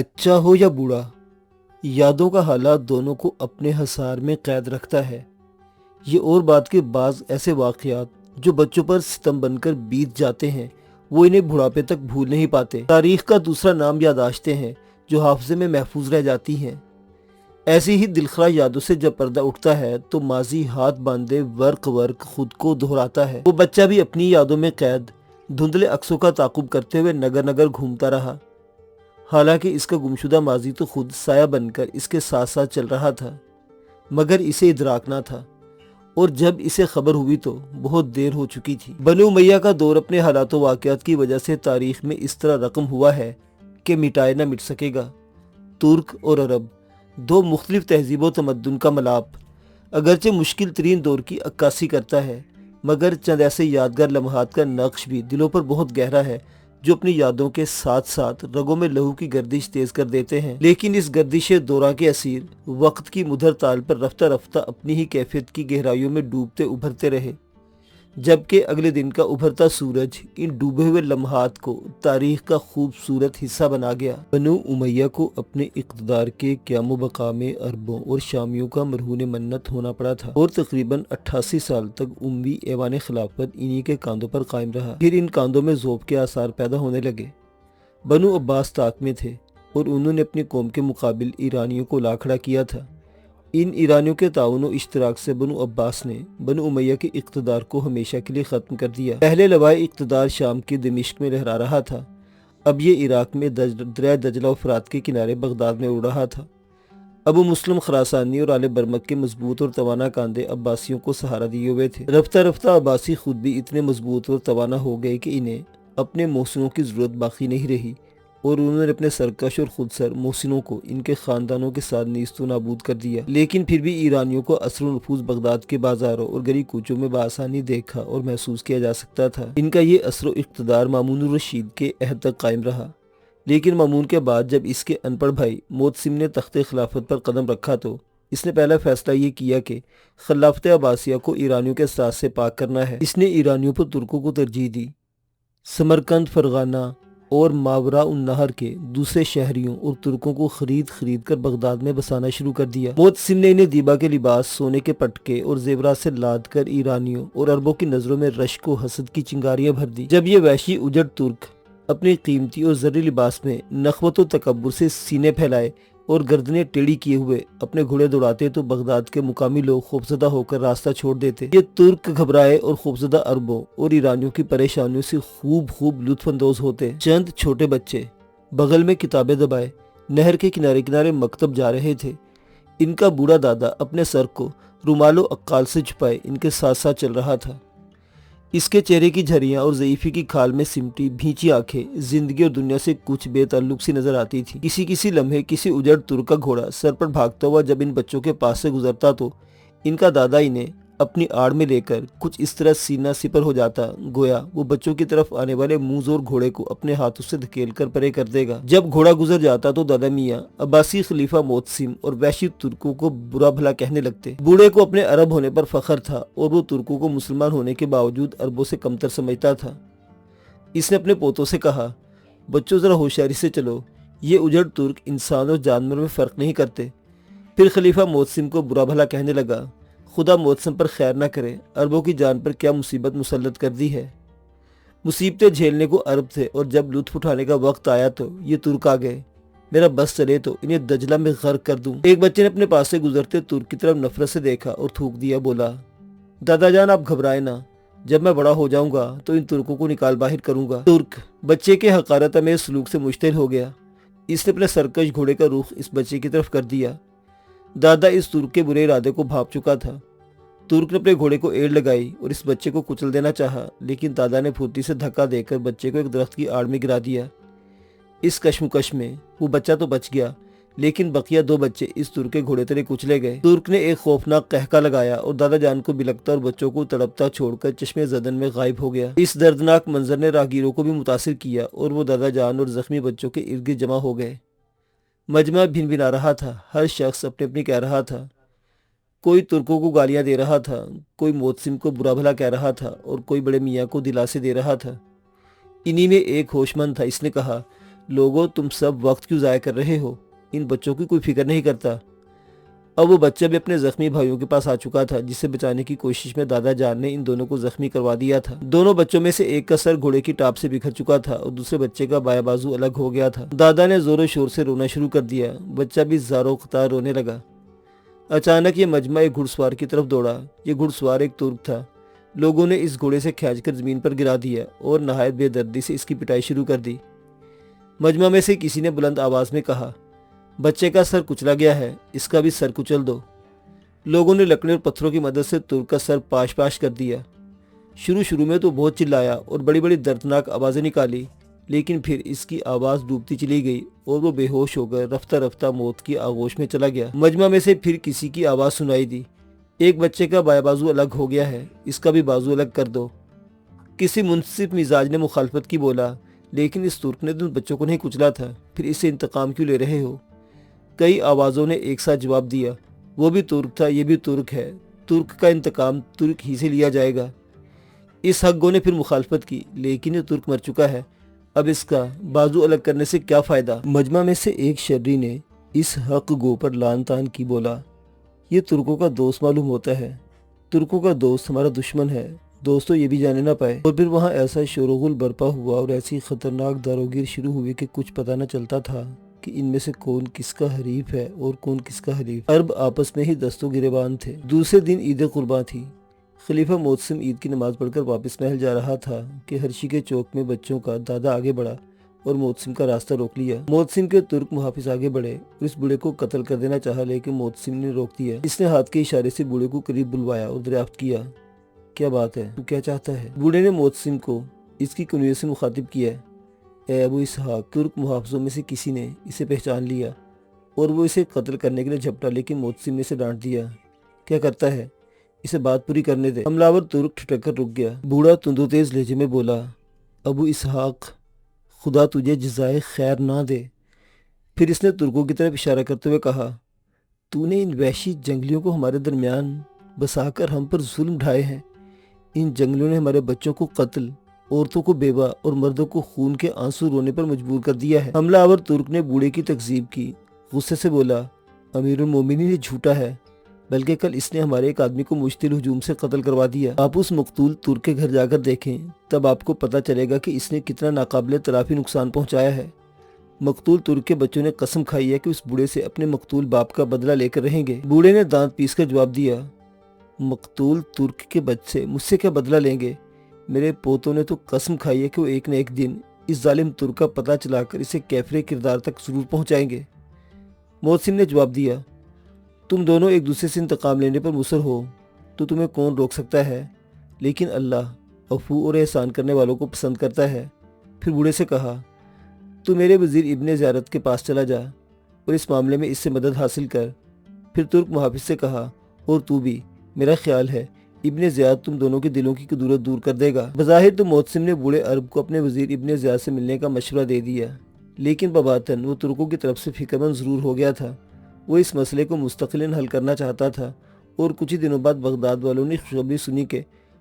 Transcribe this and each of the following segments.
بچہ ہو یا بوڑھا، یادوں کا حالات دونوں کو اپنے حصار میں قید رکھتا ہے۔ یہ اور بات کہ بعض ایسے واقعات جو بچوں پر ستم بن کر بیت جاتے ہیں وہ انہیں بڑھاپے تک بھول نہیں پاتے۔ تاریخ کا دوسرا نام یادداشتیں ہیں جو حافظے میں محفوظ رہ جاتی ہیں۔ ایسی ہی دلخرا یادوں سے جب پردہ اٹھتا ہے تو ماضی ہاتھ باندھے ورق ورق خود کو دہراتا ہے۔ وہ بچہ بھی اپنی یادوں میں قید دھندلے عکسوں کا تعاقب کرتے ہوئے نگر نگر گھومتا رہا، حالانکہ اس کا گمشدہ ماضی تو خود سایہ بن کر اس کے ساتھ ساتھ چل رہا تھا، مگر اسے ادراک نہ تھا، اور جب اسے خبر ہوئی تو بہت دیر ہو چکی تھی۔ بنو امیہ کا دور اپنے حالات و واقعات کی وجہ سے تاریخ میں اس طرح رقم ہوا ہے کہ مٹائے نہ مٹ سکے گا۔ ترک اور عرب، دو مختلف تہذیب و تمدن کا ملاپ، اگرچہ مشکل ترین دور کی عکاسی کرتا ہے، مگر چند ایسے یادگار لمحات کا نقش بھی دلوں پر بہت گہرا ہے جو اپنی یادوں کے ساتھ ساتھ رگوں میں لہو کی گردش تیز کر دیتے ہیں۔ لیکن اس گردش دورہ کے اسیر وقت کی مدھر تال پر رفتہ رفتہ اپنی ہی کیفیت کی گہرائیوں میں ڈوبتے ابھرتے رہے، جبکہ اگلے دن کا ابھرتا سورج ان ڈوبے ہوئے لمحات کو تاریخ کا خوبصورت حصہ بنا گیا۔ بنو امیہ کو اپنے اقتدار کے قیام و بقا میں عربوں اور شامیوں کا مرہون منت ہونا پڑا تھا، اور تقریباً 88 سال تک اموی ایوان خلافت انہی کے کاندھوں پر قائم رہا۔ پھر ان کاندھوں میں ذوب کے آثار پیدا ہونے لگے۔ بنو عباس طاق میں تھے اور انہوں نے اپنی قوم کے مقابل ایرانیوں کو لا کھڑا کیا تھا۔ ان ایرانیوں کے تعاون و اشتراک سے بنو عباس نے بنو امیہ کے اقتدار کو ہمیشہ کے لیے ختم کر دیا۔ پہلے لوائے اقتدار شام کے دمشق میں لہرا رہا تھا، اب یہ عراق میں دریائے دجلہ و فرات کے کنارے بغداد میں اڑ رہا تھا۔ ابو مسلم خراسانی اور آل برمک کے مضبوط اور توانا کاندھے عباسیوں کو سہارا دیے ہوئے تھے۔ رفتہ رفتہ عباسی خود بھی اتنے مضبوط اور توانا ہو گئے کہ انہیں اپنے محسنوں کی ضرورت باقی نہیں رہی، اور انہوں نے اپنے سرکش اور خودسر محسنوں کو ان کے خاندانوں کے ساتھ نیست و نابود کر دیا۔ لیکن پھر بھی ایرانیوں کو اثر و نفوذ بغداد کے بازاروں اور گلی کوچوں میں بآسانی دیکھا اور محسوس کیا جا سکتا تھا۔ ان کا یہ اثر و اقتدار مامون الرشید کے عہد تک قائم رہا، لیکن مامون کے بعد جب اس کے ان پڑھ بھائی معتصم نے تخت خلافت پر قدم رکھا تو اس نے پہلا فیصلہ یہ کیا کہ خلافت عباسیہ کو ایرانیوں کے ساتھ سے پاک کرنا ہے۔ اس نے ایرانیوں پر ترکوں کو ترجیح دی۔ سمرقند، فرغانہ اور ماوراء النہر کے دوسرے شہریوں اور ترکوں کو خرید کر بغداد میں بسانا شروع کر دیا۔ معتصم نے انہیں دیبا کے لباس، سونے کے پٹکے اور زیورات سے لاد کر ایرانیوں اور عربوں کی نظروں میں رشک و حسد کی چنگاریاں بھر دی۔ جب یہ وحشی اجڑ ترک اپنے قیمتی اور زرعی لباس میں نخوت و تکبر سے سینے پھیلائے اور گردنیں ٹیڑھی کیے ہوئے اپنے گھوڑے دوڑاتے تو بغداد کے مقامی لوگ خوفزدہ ہو کر راستہ چھوڑ دیتے۔ یہ ترک گھبرائے اور خوفزدہ عربوں اور ایرانیوں کی پریشانیوں سے خوب لطف اندوز ہوتے۔ چند چھوٹے بچے بغل میں کتابیں دبائے نہر کے کنارے کنارے مکتب جا رہے تھے۔ ان کا بوڑھا دادا اپنے سر کو رومال و عقال سے چھپائے ان کے ساتھ ساتھ چل رہا تھا۔ اس کے چہرے کی جھریاں اور ضعیفی کی کھال میں سمٹی بھینچی آنکھیں زندگی اور دنیا سے کچھ بے تعلق سی نظر آتی تھی۔ کسی لمحے کسی اجڑ ترک کا گھوڑا سر پر بھاگتا ہوا جب ان بچوں کے پاس سے گزرتا تو ان کا دادا انہیں اپنی آڑ میں لے کر کچھ اس طرح سینہ سپر ہو جاتا گویا وہ بچوں کی طرف آنے والے منہ زور گھوڑے کو اپنے ہاتھوں سے دھکیل کر پرے کر دے گا۔ جب گھوڑا گزر جاتا تو دادا میاں عباسی خلیفہ معتصم اور وحشی ترکوں کو برا بھلا کہنے لگتے۔ بوڑھے کو اپنے عرب ہونے پر فخر تھا اور وہ ترکوں کو مسلمان ہونے کے باوجود عربوں سے کمتر سمجھتا تھا۔ اس نے اپنے پوتوں سے کہا، بچوں ذرا ہوشیاری سے چلو، یہ اجڑ ترک انسان اور جانور میں فرق نہیں کرتے۔ پھر خلیفہ معتصم کو برا بھلا کہنے لگا، خدا معتصم پر خیر نہ کرے، عربوں کی جان پر کیا مصیبت مسلط کر دی ہے۔ مصیبتیں جھیلنے کو عرب تھے اور جب لطف اٹھانے کا وقت آیا تو یہ ترک آ گئے۔ میرا بس چلے تو انہیں دجلہ میں غرق کر دوں۔ ایک بچے نے اپنے پاس سے گزرتے ترک کی طرف نفرت سے دیکھا اور تھوک دیا، بولا، دادا جان آپ گھبرائیں نہ، جب میں بڑا ہو جاؤں گا تو ان ترکوں کو نکال باہر کروں گا۔ ترک بچے کے حقارت آمیز سلوک سے مشتعل ہو گیا۔ اس نے اپنے سرکش گھوڑے کا رخ اس بچے کی طرف کر دیا۔ دادا اس ترک کے برے ارادے کو بھانپ چکا تھا۔ ترک نے اپنے گھوڑے کو ایڑ لگائی اور اس بچے کو کچل دینا چاہا، لیکن دادا نے پھرتی سے دھکا دے کر بچے کو ایک درخت کی آڑ میں گرا دیا۔ اس کشمکش میں وہ بچہ تو بچ گیا، لیکن بقیہ دو بچے اس ترک کے گھوڑے تلے کچلے گئے۔ ترک نے ایک خوفناک قہقہ لگایا اور دادا جان کو بلکتا اور بچوں کو تڑپتا چھوڑ کر چشمے زدن میں غائب ہو گیا۔ اس دردناک منظر نے راہگیروں کو بھی متاثر کیا اور وہ دادا جان اور زخمی بچوں کے ارد گرد جمع ہو گئے۔ مجمع بھن بھنا رہا تھا، ہر شخص اپنے اپنی کہہ رہا تھا۔ کوئی ترکوں کو گالیاں دے رہا تھا، کوئی معتصم کو برا بھلا کہہ رہا تھا اور کوئی بڑے میاں کو دلاسے دے رہا تھا۔ انہی میں ایک ہوش مند تھا، اس نے کہا، لوگوں تم سب وقت کیوں ضائع کر رہے ہو؟ ان بچوں کی کوئی فکر نہیں کرتا۔ اب وہ بچہ بھی اپنے زخمی بھائیوں کے پاس آ چکا تھا، جسے بچانے کی کوشش میں دادا جان نے ان دونوں کو زخمی کروا دیا تھا۔ دونوں بچوں میں سے ایک کا سر گھوڑے کی ٹاپ سے بکھر چکا تھا اور دوسرے بچے کا بایاں بازو الگ ہو گیا تھا۔ دادا نے زور و شور سے رونا شروع کر دیا، بچہ بھی زاروں قطار رونے لگا۔ اچانک یہ مجمع ایک گھڑ سوار کی طرف دوڑا۔ یہ گھڑ سوار ایک ترک تھا۔ لوگوں نے اس گھوڑے سے کھینچ کر زمین پر گرا دیا اور نہایت بے دردی سے اس کی پٹائی شروع کر دی۔ مجمع میں سے کسی نے بلند آواز میں کہا، بچے کا سر کچلا گیا ہے، اس کا بھی سر کچل دو۔ لوگوں نے لکڑی اور پتھروں کی مدد سے ترک کا سر پاش پاش کر دیا۔ شروع میں تو بہت چلایا اور بڑی بڑی دردناک آوازیں نکالی، لیکن پھر اس کی آواز ڈوبتی چلی گئی اور وہ بے ہوش ہو کر رفتہ رفتہ موت کی آغوش میں چلا گیا۔ مجمع میں سے پھر کسی کی آواز سنائی دی، ایک بچے کا بایاں بازو الگ ہو گیا ہے، اس کا بھی بازو الگ کر دو۔ کسی منصف مزاج نے مخالفت کی بولا، لیکن اس ترک نے تو بچوں کو نہیں کچلا تھا، پھر اس سے انتقام کیوں لے رہے ہو؟ کئی آوازوں نے ایک ساتھ جواب دیا، وہ بھی ترک تھا، یہ بھی ترک ہے، ترک کا انتقام ترک ہی سے لیا جائے گا۔ اس حق گو نے پھر مخالفت کی، لیکن یہ ترک مر چکا ہے، اب اس کا بازو الگ کرنے سے کیا فائدہ؟ مجمع میں سے ایک شرری نے اس حق گو پر لان تان کی بولا، یہ ترکوں کا دوست معلوم ہوتا ہے، ترکوں کا دوست ہمارا دشمن ہے، دوستوں یہ بھی جانے نہ پائے۔ اور پھر وہاں ایسا شور و غل برپا ہوا اور ایسی خطرناک داروگیر شروع ہوئی کہ کچھ پتہ نہ چلتا تھا کہ ان میں سے کون کس کا حریف ہے اور کون کس کا حریف۔ عرب آپس میں ہی دستوں گریبان تھے۔ دوسرے دن عید قرباں تھی۔ خلیفہ معتصم عید کی نماز پڑھ کر واپس محل جا رہا تھا کہ ہرشی کے چوک میں بچوں کا دادا آگے بڑھا اور معتصم کا راستہ روک لیا۔ معتصم کے ترک محافظ آگے بڑھے اور اس بوڑھے کو قتل کر دینا چاہا، لیکن معتصم نے روک دیا۔ اس نے ہاتھ کے اشارے سے بوڑھے کو قریب بلوایا اور دریافت کیا، کیا بات ہے، تو کیا چاہتا ہے؟ بوڑھے نے معتصم کو اس کی کنویت سے مخاطب کیا، اے ابو اسحاق، ترک محافظوں میں سے کسی نے اسے پہچان لیا اور وہ اسے قتل کرنے کے لیے جھپٹا، لیکن معتصم نے اسے ڈانٹ دیا، کیا کرتا ہے، اسے بات پوری کرنے دے۔ حملہ ترک ٹھٹک کر رک گیا۔ بوڑھا تند و تیز لہجے میں بولا، ابو اسحاق، خدا تجھے جزائے خیر نہ دے۔ پھر اس نے ترکوں کی طرف اشارہ کرتے ہوئے کہا، تو نے ان وحشی جنگلیوں کو ہمارے درمیان بسا کر ہم پر ظلم ڈھائے ہیں۔ ان جنگلیوں نے ہمارے بچوں کو قتل، عورتوں کو بیوہ اور مردوں کو خون کے آنسو رونے پر مجبور کر دیا ہے۔ حملہ آور ترک نے بوڑھے کی تکذیب کی، غصے سے بولا، امیر المومنین یہ جھوٹا ہے، بلکہ کل اس نے ہمارے ایک آدمی کو مشتعل ہجوم سے قتل کروا دیا۔ آپ اس مقتول ترک کے گھر جا کر دیکھیں، تب آپ کو پتہ چلے گا کہ اس نے کتنا ناقابل تلافی نقصان پہنچایا ہے۔ مقتول ترک کے بچوں نے قسم کھائی ہے کہ اس بوڑھے سے اپنے مقتول باپ کا بدلہ لے کر رہیں گے۔ بوڑھے نے دانت پیس کر جواب دیا، مقتول ترک کے بچے مجھ سے کیا بدلہ لیں گے؟ میرے پوتوں نے تو قسم کھائی ہے کہ وہ ایک نہ ایک دن اس ظالم ترک کا پتہ چلا کر اسے کیفر کردار تک ضرور پہنچائیں گے۔ معتصم نے جواب دیا، تم دونوں ایک دوسرے سے انتقام لینے پر مصر ہو تو تمہیں کون روک سکتا ہے، لیکن اللہ عفو اور احسان کرنے والوں کو پسند کرتا ہے۔ پھر بوڑھے سے کہا، تو میرے وزیر ابن زیارت کے پاس چلا جا اور اس معاملے میں اس سے مدد حاصل کر۔ پھر ترک محافظ سے کہا، اور تو بھی، میرا خیال ہے ابن زیاد تم دونوں کے دلوں کی کدورت دور کر دے گا۔ بظاہر تو معتصم نے بوڑھے عرب کو اپنے وزیر ابن زیاد سے ملنے کا مشورہ دے دیا، لیکن بباطن وہ ترکوں کی طرف سے فکر مند ضرور ہو گیا تھا۔ وہ اس مسئلے کو مستقلاً حل کرنا چاہتا تھا، اور کچھ ہی دنوں بعد بغداد والوں نے خوشخبری سنی کہ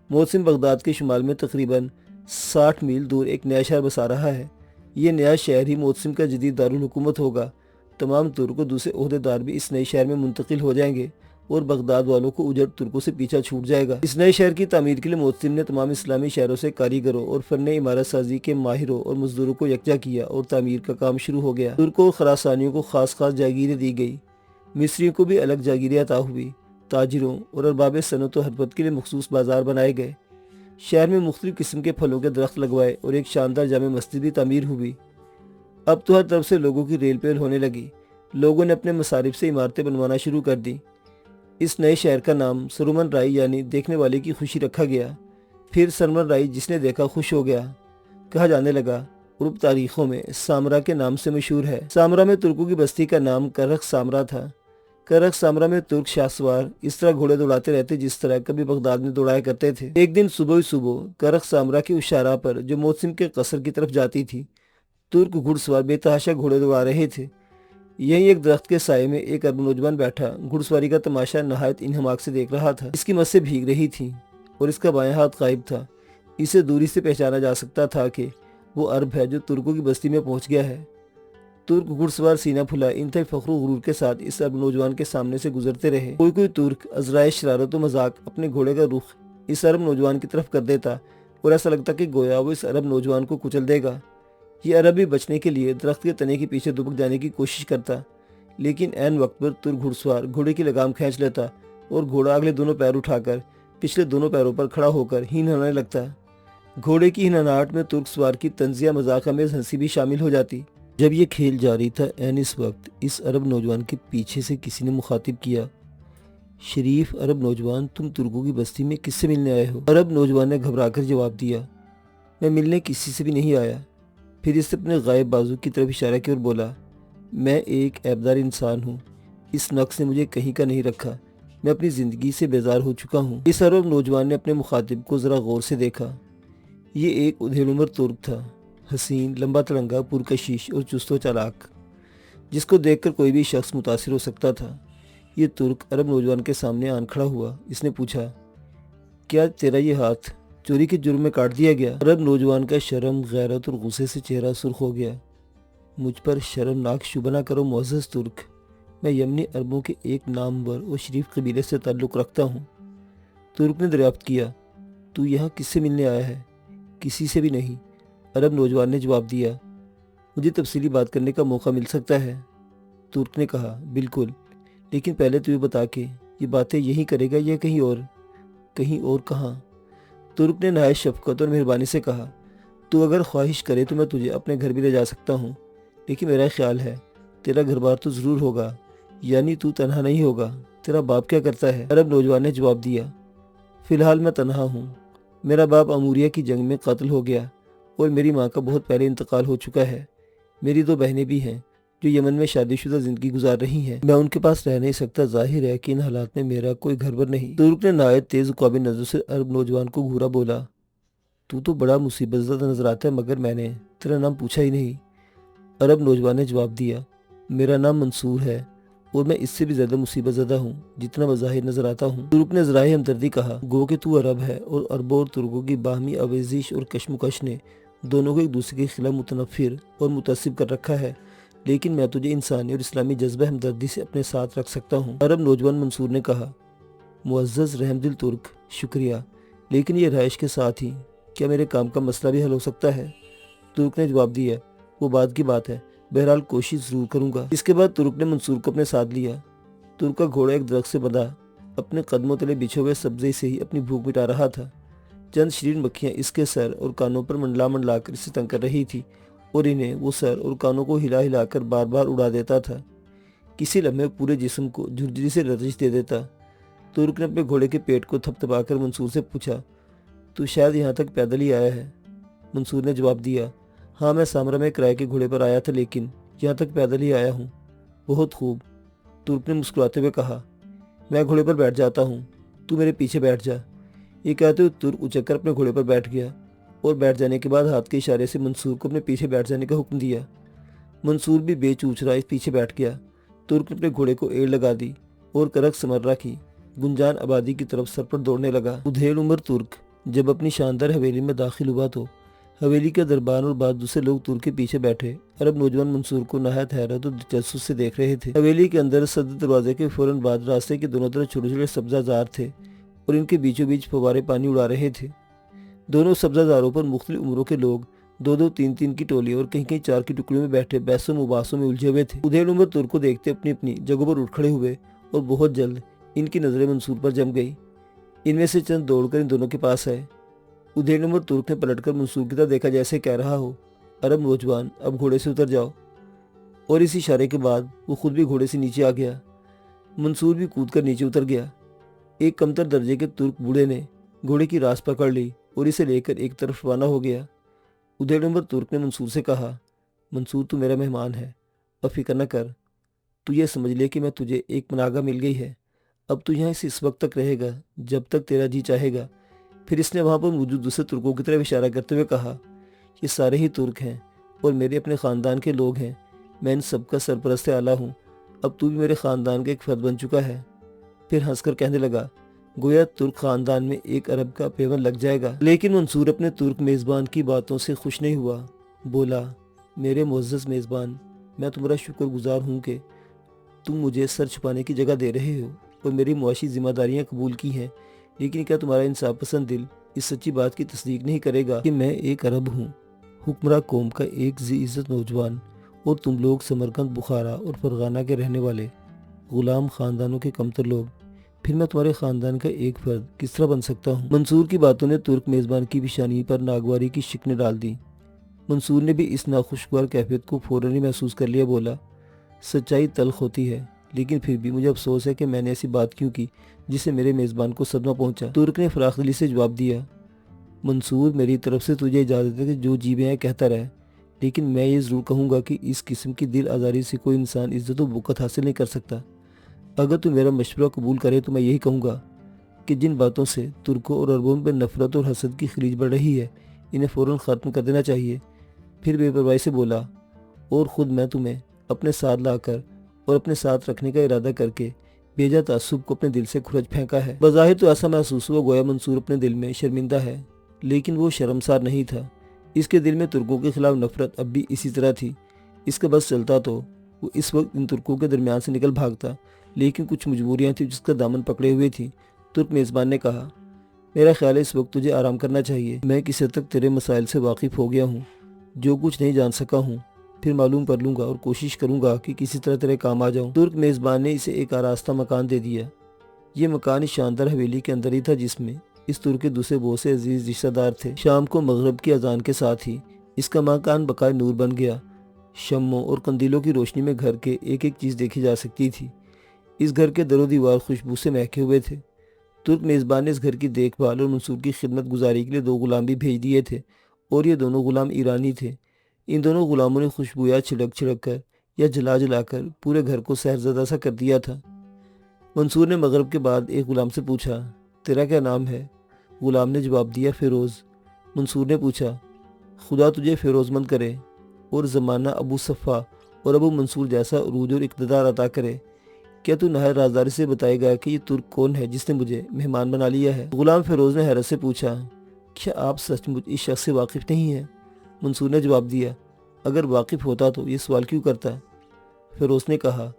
معتصم بغداد کے شمال میں تقریباً 60 میل دور ایک نیا شہر بسا رہا ہے۔ یہ نیا شہر ہی معتصم کا جدید دارالحکومت ہوگا۔ تمام ترک اور دوسرے عہدیدار بھی اس نئے شہر میں منتقل ہو جائیں گے اور بغداد والوں کو اجڑ ترکوں سے پیچھا چھوٹ جائے گا۔ اس نئے شہر کی تعمیر کے لیے معتصم نے تمام اسلامی شہروں سے کاریگروں اور فن عمارت سازی کے ماہروں اور مزدوروں کو یکجا کیا اور تعمیر کا کام شروع ہو گیا۔ ترکوں اور خراسانیوں کو خاص جاگیریں دی گئی، مصریوں کو بھی الگ جاگیریں عطا ہوئی، تاجروں اور ارباب صنعت و حرفت کے لیے مخصوص بازار بنائے گئے، شہر میں مختلف قسم کے پھلوں کے درخت لگوائے اور ایک شاندار جامع مسجد بھی تعمیر ہوئی۔ اب تو ہر طرف سے لوگوں کی ریل پیل ہونے لگی، لوگوں نے اپنے مصارف سے عمارتیں بنوانا شروع کر دی۔ اس نئے شہر کا نام سرومن رائی یعنی دیکھنے والے کی خوشی رکھا گیا۔ پھر سرمن رائی جس نے دیکھا خوش ہو گیا، کہا جانے لگا، عرب تاریخوں میں سامرا کے نام سے مشہور ہے۔ سامرا میں ترکوں کی بستی کا نام کرخ سامرا تھا۔ کرخ سامرا میں ترک شاہ سوار اس طرح گھوڑے دوڑاتے رہتے جس طرح کبھی بغداد میں دوڑایا کرتے تھے۔ ایک دن صبح کرخ سامرا کی اس شاہراہ پر جو معتصم کے قصر کی طرف جاتی تھی، ترک گھڑ سوار بے تحاشا گھوڑے دوڑا رہے تھے۔ یہیں ایک درخت کے سائے میں ایک عرب نوجوان بیٹھا گھڑ سواری کا تماشا نہایت انہماک سے دیکھ رہا تھا۔ اس کی مسیں بھیگ رہی تھیں اور اس کا بایاں ہاتھ غائب تھا۔ اسے دوری سے پہچانا جا سکتا تھا کہ وہ عرب ہے جو ترکوں کی بستی میں پہنچ گیا ہے۔ ترک گھڑ سوار سینہ پھلا انتہائی فخر و غرور کے ساتھ اس عرب نوجوان کے سامنے سے گزرتے رہے۔ کوئی ترک عذرائے شرارت و مذاق اپنے گھوڑے کا رخ اس عرب نوجوان کی طرف کر دیتا اور ایسا لگتا کہ گویا وہ اس عرب نوجوان کو کچل دے گا۔ یہ عرب بھی بچنے کے لیے درخت کے تنے کے پیچھے دبک جانے کی کوشش کرتا، لیکن عین وقت پر ترک گھڑ سوار گھوڑے کی لگام کھینچ لیتا اور گھوڑا اگلے دونوں پیر اٹھا کر پچھلے دونوں پیروں پر کھڑا ہو کر ہنہنانے لگتا۔ گھوڑے کی ہنہناہٹ میں ترک سوار کی طنزیہ مذاق آمیز ہنسی بھی شامل ہو جاتی۔ جب یہ کھیل جاری تھا، عین اس وقت اس عرب نوجوان کے پیچھے سے کسی نے مخاطب کیا، شریف عرب نوجوان، تم ترکوں کی بستی میں کس سے ملنے آئے ہو؟ عرب نوجوان نے گھبرا کر جواب دیا، میں ملنے کسی سے بھی نہیں آیا۔ پھر اس نے اپنے غائب بازو کی طرف اشارہ کیا اور بولا، میں ایک عیبدار انسان ہوں، اس نقص نے مجھے کہیں کا نہیں رکھا، میں اپنی زندگی سے بیزار ہو چکا ہوں۔ اس عرب نوجوان نے اپنے مخاطب کو ذرا غور سے دیکھا۔ یہ ایک ادھیڑ عمر ترک تھا، حسین، لمبا تڑنگا، پرکشش اور چست و چالاک، جس کو دیکھ کر کوئی بھی شخص متاثر ہو سکتا تھا۔ یہ ترک عرب نوجوان کے سامنے آن کھڑا ہوا۔ اس نے پوچھا، کیا تیرا یہ ہاتھ چوری کے جرم میں کاٹ دیا گیا؟ عرب نوجوان کا شرم، غیرت اور غصے سے چہرہ سرخ ہو گیا۔ مجھ پر شرمناک شبہ نہ کرو معزز ترک، میں یمنی عربوں کے ایک نامور اور شریف قبیلے سے تعلق رکھتا ہوں۔ ترک نے دریافت کیا، تو یہاں کس سے ملنے آیا ہے؟ کسی سے بھی نہیں، عرب نوجوان نے جواب دیا۔ مجھے تفصیلی بات کرنے کا موقع مل سکتا ہے؟ ترک نے کہا، بالکل، لیکن پہلے تو یہ بتا کہ یہ باتیں یہیں کرے گا یا کہیں اور؟ کہیں اور کہاں؟ ترک نے نہایت شفقت اور مہربانی سے کہا، تو اگر خواہش کرے تو میں تجھے اپنے گھر بھی لے جا سکتا ہوں، لیکن میرا خیال ہے تیرا گھر بار تو ضرور ہوگا، یعنی تو تنہا نہیں ہوگا۔ تیرا باپ کیا کرتا ہے؟ عرب نوجوان نے جواب دیا، فی الحال میں تنہا ہوں، میرا باپ اموریہ کی جنگ میں قتل ہو گیا اور میری ماں کا بہت پہلے انتقال ہو چکا ہے۔ میری 2 بہنیں بھی ہیں جو یمن میں شادی شدہ زندگی گزار رہی ہیں، میں ان کے پاس رہ نہیں سکتا۔ ظاہر ہے کہ ان حالات میں میرا کوئی گھر بر نہیں۔ ترک نے نہایت تیز قابل نظر سے عرب نوجوان کو گھورا، بولا، تو بڑا مصیبت زدہ نظر آتا ہے، مگر میں نے تیرا نام پوچھا ہی نہیں۔ عرب نوجوان نے جواب دیا، میرا نام منصور ہے اور میں اس سے بھی زیادہ مصیبت زدہ ہوں جتنا بظاہر نظر آتا ہوں۔ ترک نے ذرائع ہمدردی کہا، گو کہ تو عرب ہے اور عربوں اور ترکوں کی باہمی آویزش اور کشمکش نے دونوں کو ایک دوسرے کے خلاف متنفر اور متعصب کر رکھا ہے، لیکن میں تجھے انسانی اور اسلامی جذبہ ہمدردی سے اپنے ساتھ رکھ سکتا ہوں۔ عرب نوجوان منصور نے کہا، معزز رحم دل ترک، شکریہ، لیکن یہ رہائش کے ساتھ ہی کیا میرے کام کا مسئلہ بھی حل ہو سکتا ہے؟ ترک نے جواب دیا، وہ بعد کی بات ہے، بہرحال کوشش ضرور کروں گا۔ اس کے بعد ترک نے منصور کو اپنے ساتھ لیا۔ ترک کا گھوڑا ایک درخت سے بندھا اپنے قدموں تلے بچھے ہوئے سبزے سے ہی اپنی بھوک مٹا رہا تھا۔ چند شیرین مکھیاں اس کے سر اور کانوں پر منڈلا منڈلا کر اسے تنگ کر رہی تھی اور انہیں وہ سر اور کانوں کو ہلا ہلا کر بار بار اڑا دیتا تھا، کسی لمحے پورے جسم کو جھرجھری سے لرزش دے دیتا۔ ترک نے اپنے گھوڑے کے پیٹ کو تھپ تھپا کر منصور سے پوچھا، تو شاید یہاں تک پیدل ہی آیا ہے؟ منصور نے جواب دیا، ہاں، میں سامرا میں کرائے کے گھوڑے پر آیا تھا، لیکن یہاں تک پیدل ہی آیا ہوں۔ بہت خوب، ترک نے مسکراتے ہوئے کہا، میں گھوڑے پر بیٹھ جاتا ہوں، تو میرے پیچھے بیٹھ جا۔ یہ کہتے ہوئے ترک اچک کر اپنے گھوڑے پر بیٹھ گیا اور بیٹھ جانے کے بعد ہاتھ کے اشارے سے منصور کو اپنے پیچھے بیٹھ جانے کا حکم دیا۔ منصور بھی بے چوچرا اس پیچھے بیٹھ گیا۔ ترک نے اپنے گھوڑے کو ایڑ لگا دی اور کرک سمرہ کی گنجان آبادی کی طرف سر پر دوڑنے لگا۔ ادھیڑ عمر ترک جب اپنی شاندار حویلی میں داخل ہوا تو حویلی کے دربان اور بعض دوسرے لوگ ترک کے پیچھے بیٹھے عرب نوجوان منصور کو نہایت حیرت اور دلچسپی سے دیکھ رہے تھے۔ حویلی کے اندر صدر دروازے کے فوراً بعد راستے کے دونوں طرف چھوٹے چھوٹے سبزہ زار تھے اور ان کے بیچوں بیچ فوارے پانی اڑا رہے تھے۔ دونوں سبزہ زاروں پر مختلف عمروں کے لوگ 2-2 3-3 کی ٹولی اور کہیں کہیں 4 کی ٹکڑیوں میں بیٹھے بحث و مباحثوں میں الجھے ہوئے تھے۔ ادھیڑ عمر ترک کو دیکھتے اپنی اپنی جگہوں پر اٹھ کھڑے ہوئے اور بہت جلد ان کی نظریں منصور پر جم گئی۔ ان میں سے چند دوڑ کر ان دونوں کے پاس آئے۔ ادھیڑ عمر ترک نے پلٹ کر منصور کی طرف دیکھا جیسے کہہ رہا ہو، عرب نوجوان، اب گھوڑے سے اتر جاؤ، اور اس اشارے کے بعد وہ خود بھی گھوڑے سے نیچے آ گیا۔ منصور بھی کود کر نیچے اتر گیا۔ ایک کمتر درجے کے ترک بوڑھے نے گھوڑے کی راس پکڑ لی اور اسے لے کر ایک طرف روانہ ہو گیا۔ ادھیڑ عمر ترک نے منصور سے کہا، منصور، تو میرا مہمان ہے، اب فکر نہ کر، تو یہ سمجھ لے کہ میں تجھے ایک پناہگاہ مل گئی ہے، اب تو یہاں اس وقت تک رہے گا جب تک تیرا جی چاہے گا۔ پھر اس نے وہاں پر موجود دوسرے ترکوں کی طرف اشارہ کرتے ہوئے کہا، یہ سارے ہی ترک ہیں اور میرے اپنے خاندان کے لوگ ہیں، میں ان سب کا سرپرست اعلیٰ ہوں، اب تو بھی میرے خاندان کا ایک فرد بن چکا ہے۔ پھر ہنس کر کہنے لگا، گویا ترک خاندان میں ایک عرب کا پیون لگ جائے گا۔ لیکن منصور اپنے ترک میزبان کی باتوں سے خوش نہیں ہوا۔ بولا، میرے معزز میزبان، میں تمہارا شکر گزار ہوں کہ تم مجھے سر چھپانے کی جگہ دے رہے ہو اور میری معاشی ذمہ داریاں قبول کی ہیں، لیکن کیا تمہارا انصاف پسند دل اس سچی بات کی تصدیق نہیں کرے گا کہ میں ایک عرب ہوں، حکمراں قوم کا ایک ذی عزت نوجوان، اور تم لوگ سمرقند، بخارا اور فرغانہ کے رہنے والے غلام خاندانوں کے کمتر لوگ، پھر میں تمہارے خاندان کا ایک فرد کس طرح بن سکتا ہوں؟ منصور کی باتوں نے ترک میزبان کی پیشانی پر ناگواری کی شکنیں ڈال دی۔ منصور نے بھی اس ناخوشگوار کیفیت کو فوراً ہی محسوس کر لیا۔ بولا، سچائی تلخ ہوتی ہے، لیکن پھر بھی مجھے افسوس ہے کہ میں نے ایسی بات کیوں کی جس سے میرے میزبان کو صدمہ پہنچا۔ ترک نے فراخ دلی سے جواب دیا، منصور، میری طرف سے تجھے اجازت ہے کہ جو جی ہے کہتا رہے، لیکن میں یہ ضرور کہوں گا کہ اس قسم کی دل آزاری سے کوئی انسان عزت و وقت حاصل نہیں کر سکتا۔ اگر تو میرا مشورہ قبول کرے تو میں یہی کہوں گا کہ جن باتوں سے ترکوں اور عربوں میں نفرت اور حسد کی خلیج بڑھ رہی ہے، انہیں فوراً ختم کر دینا چاہیے۔ پھر بے پرواہی سے بولا، اور خود میں تمہیں اپنے ساتھ لا کر اور اپنے ساتھ رکھنے کا ارادہ کر کے بیجا تعصب کو اپنے دل سے کھرچ پھینکا ہے۔ بظاہر تو ایسا محسوس ہوا گویا منصور اپنے دل میں شرمندہ ہے، لیکن وہ شرمسار نہیں تھا۔ اس کے دل میں ترکوں کے خلاف نفرت اب بھی اسی طرح تھی۔ اس کا بس چلتا تو وہ اس وقت ان ترکوں کے درمیان سے نکل بھاگتا، لیکن کچھ مجبوریاں تھیں جس کا دامن پکڑے ہوئے تھی۔ ترک میزبان نے کہا، میرا خیال ہے اس وقت تجھے آرام کرنا چاہیے۔ میں کسی حد تک تیرے مسائل سے واقف ہو گیا ہوں، جو کچھ نہیں جان سکا ہوں پھر معلوم کر لوں گا اور کوشش کروں گا کہ کسی طرح تیرے کام آ جاؤں۔ ترک میزبان نے اسے ایک آراستہ مکان دے دیا۔ یہ مکان اس شاندار حویلی کے اندر ہی تھا جس میں اس ترک کے دوسرے بہت سے عزیز رشتہ دار تھے۔ شام کو مغرب کی اذان کے ساتھ ہی اس کا مکان بقائے نور بن گیا۔ شمعوں اور قندیلوں کی روشنی میں گھر کے ایک ایک چیز دیکھی جا سکتی تھی۔ اس گھر کے در و دیوار خوشبو سے مہکے ہوئے تھے۔ ترک میزبان نے اس گھر کی دیکھ بھال اور منصور کی خدمت گزاری کے لیے 2 غلام بھی بھیج دیے تھے، اور یہ دونوں غلام ایرانی تھے۔ ان دونوں غلاموں نے خوشبویات چھڑک چھڑک کر یا جلا جلا کر پورے گھر کو سحرزدہ سا کر دیا تھا۔ منصور نے مغرب کے بعد ایک غلام سے پوچھا، تیرا کیا نام ہے؟ غلام نے جواب دیا، فیروز۔ منصور نے پوچھا، خدا تجھے فیروز مند کرے اور زمانہ ابو صفا اور ابو منصور جیسا عروج اور اقتدار عطا کرے۔ کیا تو نہایت رازداری سے بتائے گا کہ یہ ترک کون ہے جس نے مجھے مہمان بنا لیا ہے؟ غلام فیروز نے حیرت سے پوچھا، کیا آپ سچ مچ اس شخص سے واقف نہیں ہیں؟ منصور نے جواب دیا، اگر واقف ہوتا تو یہ سوال کیوں کرتا؟ فیروز نے کہا،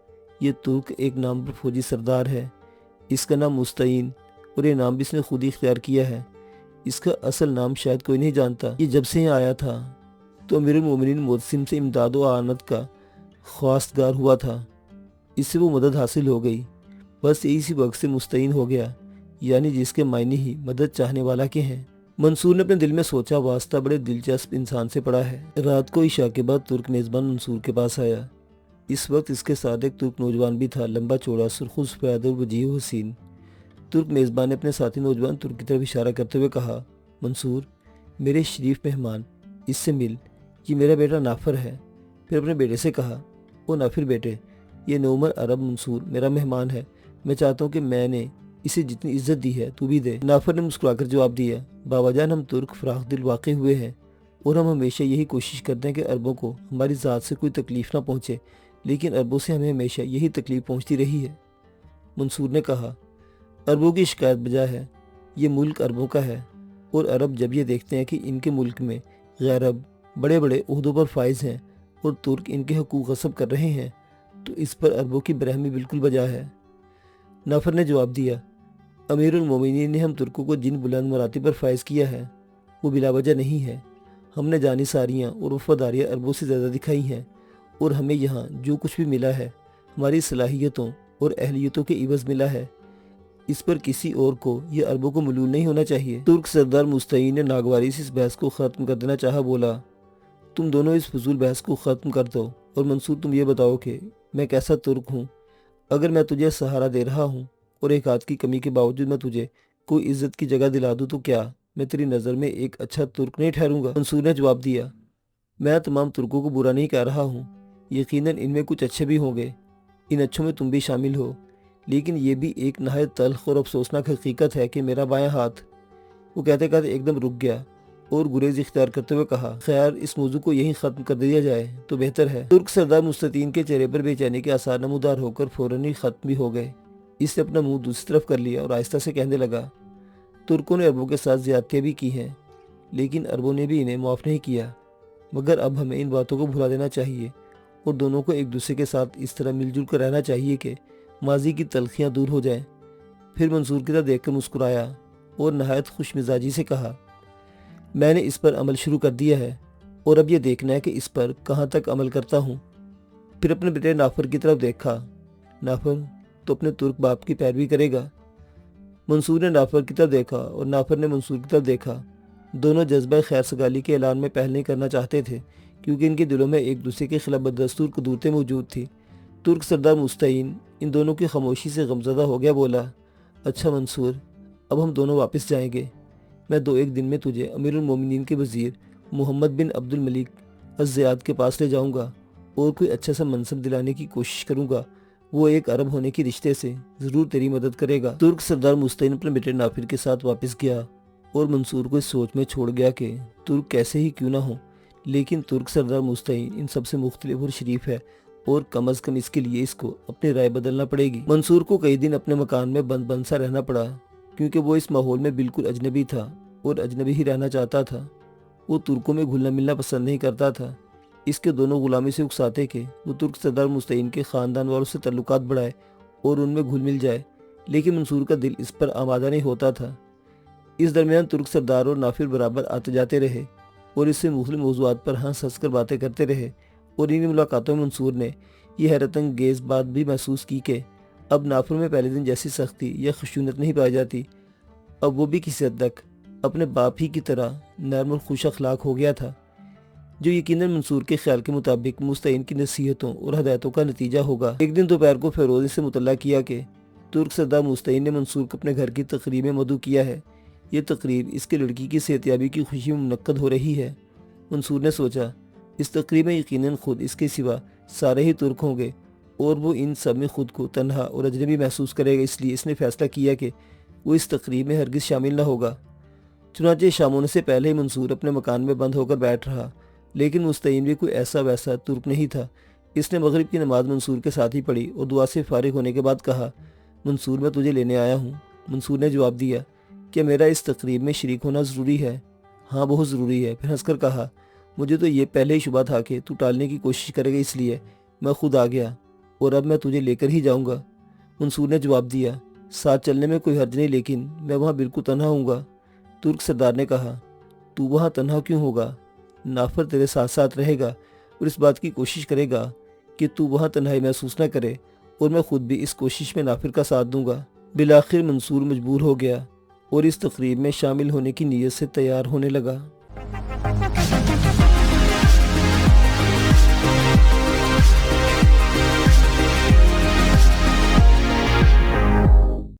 یہ ترک ایک نامور فوجی سردار ہے، اس کا نام مستعین، اور یہ نام بھی اس نے خود ہی اختیار کیا ہے۔ اس کا اصل نام شاید کوئی نہیں جانتا۔ یہ جب سے یہاں آیا تھا تو امیر المومنین معتصم سے امداد و اعانت کا خواستگار ہوا تھا، اس سے وہ مدد حاصل ہو گئی، بس اسی وقت سے مستعین ہو گیا، یعنی جس کے معنی ہی مدد چاہنے والا کے ہیں۔ منصور نے اپنے دل میں سوچا، واسطہ بڑے دلچسپ انسان سے پڑا ہے۔ رات کو عشاء کے بعد ترک میزبان منصور کے پاس آیا۔ اس وقت اس کے ساتھ ایک ترک نوجوان بھی تھا، لمبا چوڑا، سرخ سفید اور وجیح و حسین۔ ترک میزبان نے اپنے ساتھی نوجوان ترک کی طرف اشارہ کرتے ہوئے کہا، منصور، میرے شریف مہمان، اس سے مل، یہ میرا بیٹا نافر ہے۔ پھر اپنے بیٹے سے کہا، او نافر بیٹے، یہ نومر عرب منصور میرا مہمان ہے، میں چاہتا ہوں کہ میں نے اسے جتنی عزت دی ہے تو بھی دے۔ نافر نے مسکرا کر جواب دیا، بابا جان، ہم ترک فراخ دل واقع ہوئے ہیں اور ہم ہمیشہ یہی کوشش کرتے ہیں کہ عربوں کو ہماری ذات سے کوئی تکلیف نہ پہنچے، لیکن عربوں سے ہمیں ہمیشہ یہی تکلیف پہنچتی رہی ہے۔ منصور نے کہا، عربوں کی شکایت بجا ہے، یہ ملک عربوں کا ہے، اور عرب جب یہ دیکھتے ہیں کہ ان کے ملک میں غیر عرب بڑے بڑے عہدوں پر فائز ہیں اور ترک ان کے حقوق غصب کر رہے ہیں، تو اس پر عربوں کی برہمی بالکل بجا ہے۔ نافر نے جواب دیا، امیر المومنین نے ہم ترکوں کو جن بلند مراتب پر فائز کیا ہے وہ بلا وجہ نہیں ہے۔ ہم نے جانی ساریاں اور وفاداریاں عربوں سے زیادہ دکھائی ہیں، اور ہمیں یہاں جو کچھ بھی ملا ہے ہماری صلاحیتوں اور اہلیتوں کے عوض ملا ہے، اس پر کسی اور کو یا عربوں کو ملول نہیں ہونا چاہیے۔ ترک سردار مستعین نے ناگواری سے اس بحث کو ختم کر دینا چاہا۔ بولا، تم دونوں اس فضول بحث کو ختم کر دو، اور منصور تم یہ بتاؤ کہ میں کیسا ترک ہوں؟ اگر میں تجھے سہارا دے رہا ہوں اور ایک ہاتھ کی کمی کے باوجود میں تجھے کوئی عزت کی جگہ دلا دوں تو کیا میں تیری نظر میں ایک اچھا ترک نہیں ٹھہروں گا؟ منصور نے جواب دیا، میں تمام ترکوں کو برا نہیں کہہ رہا ہوں، یقیناً ان میں کچھ اچھے بھی ہوں گے، ان اچھوں میں تم بھی شامل ہو، لیکن یہ بھی ایک نہایت تلخ اور افسوسناک حقیقت ہے کہ میرا بایاں ہاتھ۔ وہ کہتے کہتے ایک دم رک گیا اور گریز اختیار کرتے ہوئے کہا، خیر، اس موضوع کو یہیں ختم کر دیا جائے تو بہتر ہے۔ ترک سردار مستطین کے چہرے پر بے چینی کے آثار نمودار ہو کر فوراً ہی ختم بھی ہو گئے۔ اس نے اپنا منہ دوسری طرف کر لیا اور آہستہ سے کہنے لگا، ترکوں نے عربوں کے ساتھ زیادتیاں بھی کی ہیں، لیکن عربوں نے بھی انہیں معاف نہیں کیا۔ مگر اب ہمیں ان باتوں کو بھلا دینا چاہیے اور دونوں کو ایک دوسرے کے ساتھ اس طرح مل جل کر رہنا چاہیے کہ ماضی کی تلخیاں دور ہو جائیں۔ پھر منصور کی طرف دیکھ کر مسکرایا اور نہایت خوش مزاجی سے کہا، میں نے اس پر عمل شروع کر دیا ہے اور اب یہ دیکھنا ہے کہ اس پر کہاں تک عمل کرتا ہوں۔ پھر اپنے بیٹے نافر کی طرف دیکھا، نافر تو اپنے ترک باپ کی پیروی کرے گا۔ منصور نے نافر کی طرف دیکھا اور نافر نے منصور کی طرف دیکھا۔ دونوں جذبہ خیر سگالی کے اعلان میں پہل نہیں کرنا چاہتے تھے کیونکہ ان کے دلوں میں ایک دوسرے کے خلاف بددستور قدورتیں موجود تھیں۔ ترک سردار مستعین ان دونوں کی خاموشی سے غمزدہ ہو گیا، بولا، اچھا منصور، اب ہم دونوں واپس جائیں گے۔ میں 2-1 دن میں تجھے امیر المومنین کے وزیر محمد بن عبد الملک الزیاد کے پاس لے جاؤں گا اور کوئی اچھا سا منصب دلانے کی کوشش کروں گا۔ وہ ایک عرب ہونے کی رشتے سے ضرور تیری مدد کرے گا۔ ترک سردار مستعین اپنے بیٹے نافر کے ساتھ واپس گیا اور منصور کو اس سوچ میں چھوڑ گیا کہ ترک کیسے ہی کیوں نہ ہو، لیکن ترک سردار مستعین ان سب سے مختلف اور شریف ہے اور کم از کم اس کے لیے اس کو اپنی رائے بدلنا پڑے گی۔ منصور کو کئی دن اپنے مکان میں بند سا رہنا پڑا کیونکہ وہ اس ماحول میں بالکل اجنبی تھا اور اجنبی ہی رہنا چاہتا تھا۔ وہ ترکوں میں گھلنا ملنا پسند نہیں کرتا تھا۔ اس کے دونوں غلامی سے اکساتے کہ وہ ترک سردار مستعین کے خاندان والوں سے تعلقات بڑھائے اور ان میں گھل مل جائے، لیکن منصور کا دل اس پر آمادہ نہیں ہوتا تھا۔ اس درمیان ترک سردار اور نافر برابر آتے جاتے رہے اور اس سے مختلف موضوعات پر ہنس کر باتیں کرتے رہے، اور ان ملاقاتوں میں منصور نے یہ حیرت انگیز بات بھی محسوس کی کہ اب نافر میں پہلے دن جیسی سختی یا خشونت نہیں پائی جاتی۔ اب وہ بھی کسی حد تک اپنے باپ ہی کی طرح نرم اور خوش اخلاق ہو گیا تھا، جو یقیناً منصور کے خیال کے مطابق مستعین کی نصیحتوں اور ہدایتوں کا نتیجہ ہوگا۔ ایک دن دوپہر کو فیروز سے مطلع کیا کہ ترک سردار مستعین نے منصور کو اپنے گھر کی تقریب میں مدعو کیا ہے۔ یہ تقریب اس کے لڑکی کی صحتیابی کی خوشی میں منعقد ہو رہی ہے۔ منصور نے سوچا، اس تقریب میں یقیناً خود اس کے سوا سارے ہی ترک ہوں گے اور وہ ان سب میں خود کو تنہا اور اجنبی محسوس کرے گا، اس لیے اس نے فیصلہ کیا کہ وہ اس تقریب میں ہرگز شامل نہ ہوگا۔ چنانچہ شام ہونے سے پہلے ہی منصور اپنے مکان میں بند ہو کر بیٹھ رہا، لیکن مستعین بھی کوئی ایسا ویسا ترک نہیں تھا۔ اس نے مغرب کی نماز منصور کے ساتھ ہی پڑھی اور دعا سے فارغ ہونے کے بعد کہا، منصور میں تجھے لینے آیا ہوں۔ منصور نے جواب دیا، کیا میرا اس تقریب میں شریک ہونا ضروری ہے؟ ہاں، بہت ضروری ہے۔ پھر ہنس کر کہا، مجھے تو یہ پہلے ہی شبہ تھا کہ تو ٹالنے کی کوشش کرے گا، اس لیے میں خود آ گیا اور اب میں تجھے لے کر ہی جاؤں گا۔ منصور نے جواب دیا، ساتھ چلنے میں کوئی حرج نہیں، لیکن میں وہاں بالکل تنہا ہوں گا۔ ترک سردار نے کہا، تو وہاں تنہا کیوں ہوگا؟ نافر تیرے ساتھ ساتھ رہے گا اور اس بات کی کوشش کرے گا کہ تو وہاں تنہائی محسوس نہ کرے، اور میں خود بھی اس کوشش میں نافر کا ساتھ دوں گا۔ بالآخر منصور مجبور ہو گیا اور اس تقریب میں شامل ہونے کی نیت سے تیار ہونے لگا۔